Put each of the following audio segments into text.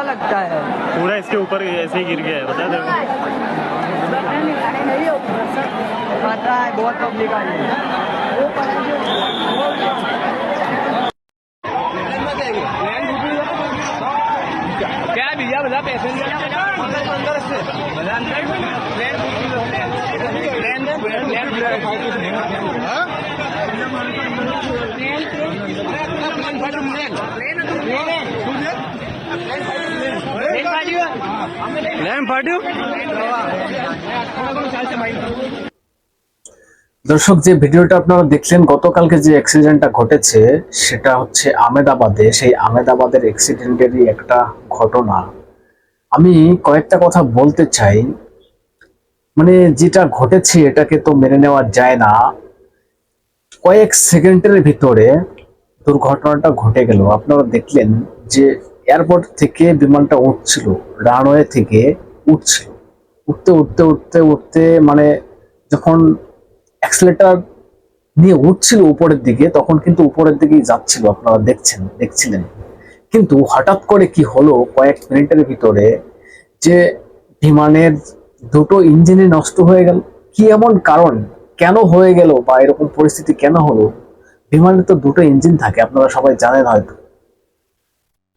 लगता है पूरा इसके ऊपर ऐसे ही गिर गया है, बता दो। पता है बहुत पब्लिक आ रही क्या भैया बता पैसेंजर দর্শক, যে ভিডিওটা আপনারা দেখলেন গতকালকে যে অ্যাক্সিডেন্টটা ঘটেছে সেটা হচ্ছে আহমেদাবাদে। সেই আহমেদাবাদের অ্যাক্সিডেন্টেরই একটা ঘটনা। আমি কয়েকটা কথা বলতে চাই। মানে যেটা ঘটেছে এটাকে তো মেনে নেওয়া যায় না। কয়েক সেকেন্ডের ভিতরে দুর্ঘটনাটা ঘটে গেল। আপনারা দেখলেন যে এয়ারপোর্ট থেকে বিমানটা উঠছিল, রানওয়ে থেকে উঠছিল, উঠতে উঠতে উঠতে উঠতে মানে যখন অ্যাক্সিলারেটর নিয়ে উঠছিল উপরের দিকে, তখন কিন্তু উপরের দিকেই যাচ্ছিল, আপনারা দেখছিলেন। কিন্তু হঠাৎ করে কি হলো কয়েক মিনিটের ভিতরে, যে বিমানের দুটো ইঞ্জিনই নষ্ট হয়ে গেল। কি এমন কারণ, কেন হয়ে গেল বা এরকম পরিস্থিতি কেন হলো? বিমানের তো দুটো ইঞ্জিন থাকে, আপনারা সবাই জানেন হয়তো।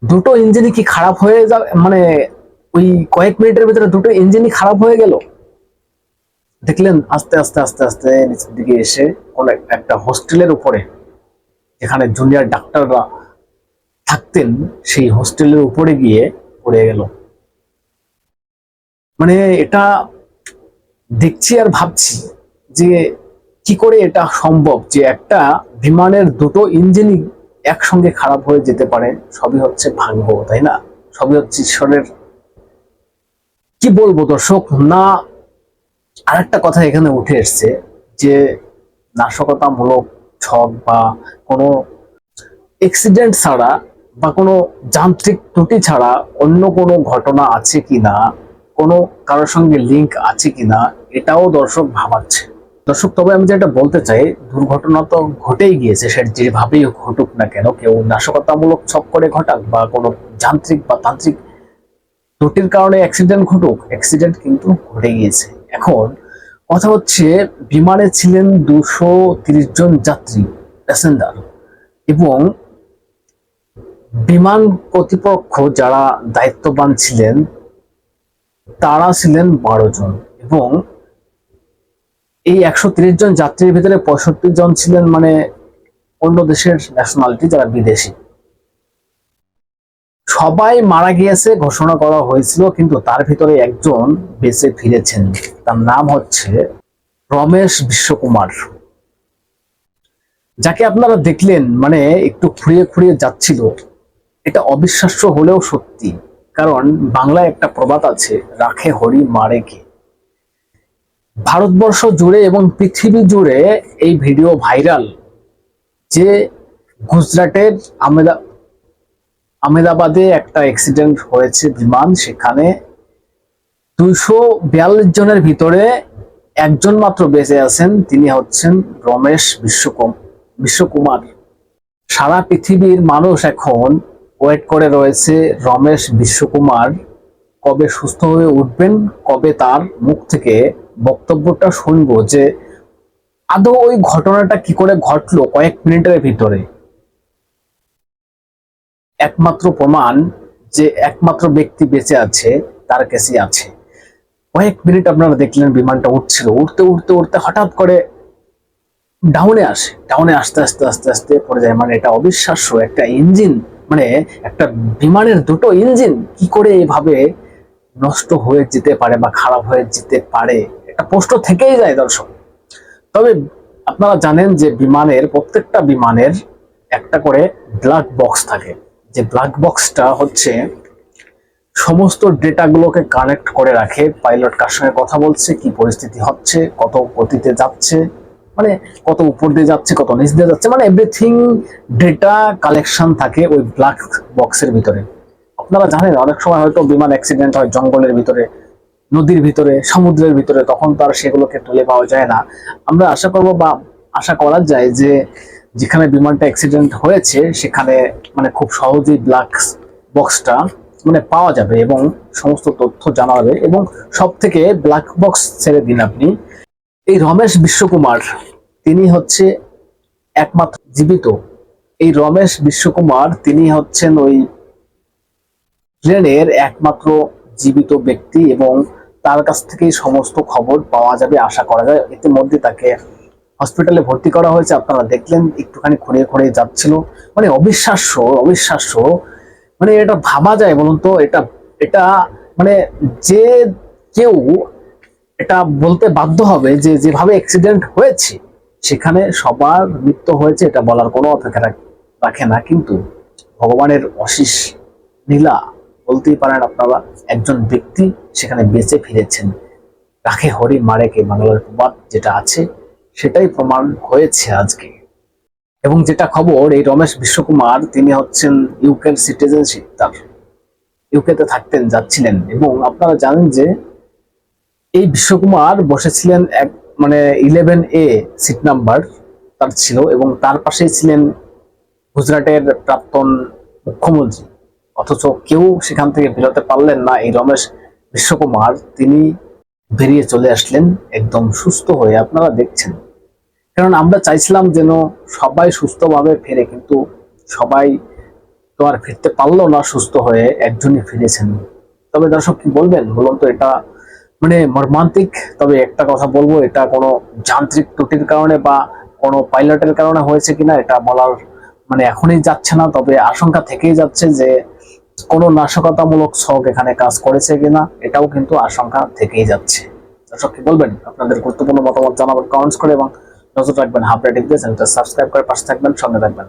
দুটো ইঞ্জিনই কি খারাপ হয়ে যাবে? মানে ওই কয়েক মিনিটের ভিতরে দুটো ইঞ্জিনই খারাপ হয়ে গেল। দেখলেন আস্তে আস্তে আস্তে আস্তে নিচের দিকে এসে কোন একটা হোস্টেলের উপরে, যেখানে জুনিয়র ডাক্তাররা থাকতেন, সেই হোস্টেলের উপরে গিয়ে পড়ে গেল। মানে এটা দেখছি আর ভাবছি যে কি করে এটা সম্ভব যে একটা বিমানের দুটো ইঞ্জিনই একসঙ্গে খারাপ হয়ে যেতে পারে। সবই হচ্ছে ভাগ্য, তাই না? সবই হচ্ছে ঈশ্বরের, কি বলবো দর্শক। না, আরেকটা কথা এখানে উঠে এসছে যে নাশকতামূলক ছক বা কোনো অ্যাক্সিডেন্ট ছাড়া বা কোনো যান্ত্রিক ত্রুটি ছাড়া অন্য কোনো ঘটনা আছে কিনা, কোনো কারোর সঙ্গে লিঙ্ক আছে কিনা, এটাও দর্শক ভাবাচ্ছে। দর্শক, তবে আমি যেটা বলতে চাই, দুর্ঘটনা তো ঘটেই গিয়েছে, সে যেভাবেই ঘটুক না কেন, কেউ নাশকতামূলক ছক করে ঘটাক বা কোনো যান্ত্রিক বা তান্ত্রিক ত্রুটির কারণে অ্যাক্সিডেন্ট ঘটুক, অ্যাক্সিডেন্ট কিন্তু ঘটে গিয়েছে। এখন কথা হচ্ছে, বিমানে ছিলেন 230 জন যাত্রী প্যাসেঞ্জার, এবং বিমান কর্তৃপক্ষ যারা দায়িত্ববান ছিলেন তারা ছিলেন 12 জন, এবং এই 130 জন যাত্রীর ভিতরে 65 জন ছিলেন মানে অন্য দেশের ন্যাশনালিটি, যারা বিদেশি। সবাই মারা গিয়েছে ঘোষণা করা হয়েছিল, কিন্তু তার ভিতরে একজন বেঁচে ফিরেছেন। তার নাম হচ্ছে রমেশ বিশ্বকুমার, যাকে আপনারা দেখলেন মানে একটু খুঁড়িয়ে খুঁড়িয়ে যাচ্ছিল। এটা অবিশ্বাস্য হলেও সত্যি, কারণ বাংলায় একটা প্রবাদ আছে, রাখে হরি মারে কে। ভারতবর্ষ জুড়ে এবং পৃথিবী জুড়ে এই ভিডিও ভাইরাল, যে গুজরাটের আহমেদাবাদে একটা অ্যাক্সিডেন্ট হয়েছে বিমান, সেখানে 242 জনের ভিতরে একজন মাত্র বেঁচে আছেন, তিনি হচ্ছেন রমেশ বিশ্বকুমার। সারা পৃথিবীর মানুষ এখন ওয়েট করে রয়েছে রমেশ বিশ্বকুমার কবে সুস্থ হয়ে উঠবেন, কবে তার মুখ থেকে বক্তব্যটা শুনবো যে আদৌ ওই ঘটনাটা কি করে ঘটলো কয়েক মিনিটের ভিতরে। একমাত্র প্রমাণ যে একমাত্র ব্যক্তি বেঁচে আছে তার কাছেই আছে। কয়েক মিনিট আপনারা দেখলেন বিমানটা উঠছিল, উঠতে উঠতে উঠতে হঠাৎ করে ডাউনে আসে, ডাউনে আস্তে আস্তে আস্তে আস্তে পড়ে যায়। মানে এটা অবিশ্বাস্য, একটা ইঞ্জিন, মানে একটা বিমানের দুটো ইঞ্জিন কি করে এভাবে নষ্ট হয়ে যেতে পারে বা খারাপ হয়ে যেতে পারে, এটা প্রশ্ন থেকেই যায় দর্শক। তবে আপনারা জানেন যে প্রত্যেকটা বিমানের একটা করে ব্ল্যাক বক্স থাকে, যে ব্ল্যাক বক্সটা হচ্ছে সমস্ত ডেটাগুলোকে কানেক্ট করে রাখে। পাইলট কার সঙ্গে কথা বলছে, কি পরিস্থিতি হচ্ছে, কত গতিতে যাচ্ছে, মানে কত উপর দিয়ে যাচ্ছে, কত নিচ দিয়ে যাচ্ছে, মানে এভরিথিং ডেটা কালেকশন থাকে ওই ব্ল্যাক বক্সের ভিতরে। আপনারা জানেন অনেক সময় হয়তো বিমান অ্যাক্সিডেন্ট হয় জঙ্গলের ভিতরে, নদীর ভিতরে, সমুদ্রের ভিতরে, তখন তো আর সেগুলোকে তুলে পাওয়া যায় না। আমরা আশা করব বা আশা করা যায় যে যেখানে বিমানটা অ্যাক্সিডেন্ট হয়েছে সেখানে মানে খুব সহজেই ব্ল্যাক বক্সটা মানে পাওয়া যাবে এবং সমস্ত তথ্য জানা যাবে। এবং সব থেকে ব্ল্যাক বক্স ছেড়ে দিন আপনি, এই রমেশ বিশ্বকুমার তিনি হচ্ছে একমাত্র জীবিত। এই রমেশ বিশ্বকুমার তিনি হচ্ছেন ওই ট্রেনের একমাত্র জীবিত ব্যক্তি এবং তার কাছ থেকেই সমস্ত খবর পাওয়া যাবে আশা করা যায়। ইতিমধ্যে তাকে হসপিটালে ভর্তি করা হয়েছে, আপনারা দেখলেন একটুখানি খড়িয়ে খড়িয়ে যাচ্ছিল। মানে অবিশ্বাস্য অবিশ্বাস্য, মানে এটা ভাবা যায় বলুন তো? এটা এটা মানে যে কেউ এটা বলতে বাধ্য হবে যে যেভাবে অ্যাক্সিডেন্ট হয়েছে সেখানে সবার মৃত্যু হয়েছে, এটা বলার কোনো অপেক্ষা রাখে না। কিন্তু ভগবানের অশেষ লীলা বলতেই পারেন আপনারা, একজন ব্যক্তি সেখানে বেঁচে ফিরেছেন। রাখে হরি মারে কে, বাংলার প্রবাদ যেটা আছে সেটাই প্রমাণ হয়েছে আজকে। এবং যেটা খবর, এই রমেশ বিশ্বকুমার তিনি হচ্ছেন ইউকের সিটিজেনশিপ, তার ইউকেতে থাকতেন যাচ্ছিলেন। এবং আপনারা জানেন যে এই বিশ্বকুমার বসেছিলেন এক মানে 11A সিট নাম্বার তার ছিল, এবং তার পাশেই ছিলেন গুজরাটের প্রাক্তন মুখ্যমন্ত্রী। অথচ কেউ সেখান থেকে বেরোতে পারলেন না। এই রমেশ বিশ্বকুমার তিনি বেরিয়ে চলে আসলেন একদম সুস্থ হয়ে, আপনারা দেখছেন। কারণ আমরা চাইছিলাম যেন সবাই সুস্থভাবে ফেরে, কিন্তু সবাই তো আর ফিরতে পারলো না সুস্থ হয়ে, একজনই ফিরেছেন। তবে দর্শক কি বলবেন বলুন তো? এটা মানে মর্মান্তিক। তবে একটা কথা বলবো, এটা কোনো যান্ত্রিক ত্রুটির কারণে বা কোনো পাইলটের কারণে হয়েছে কিনা এটা বলার মানে এখনই যাচ্ছে না। তবে আশঙ্কা থেকেই যাচ্ছে যে কোনো নাশকতামূলক ছক এখানে কাজ করেছে কিনা, এটাও কিন্তু আশঙ্কা থেকেই যাচ্ছে। দর্শক কি বলবেন? আপনাদের গুরুত্বপূর্ণ মতামত জানাবেন কমেন্টস করে, এবং নজর রাখবেন হাব রেটিং দিয়ে চ্যানেলটা সাবস্ক্রাইব করে পাশে থাকবেন, সঙ্গে থাকবেন।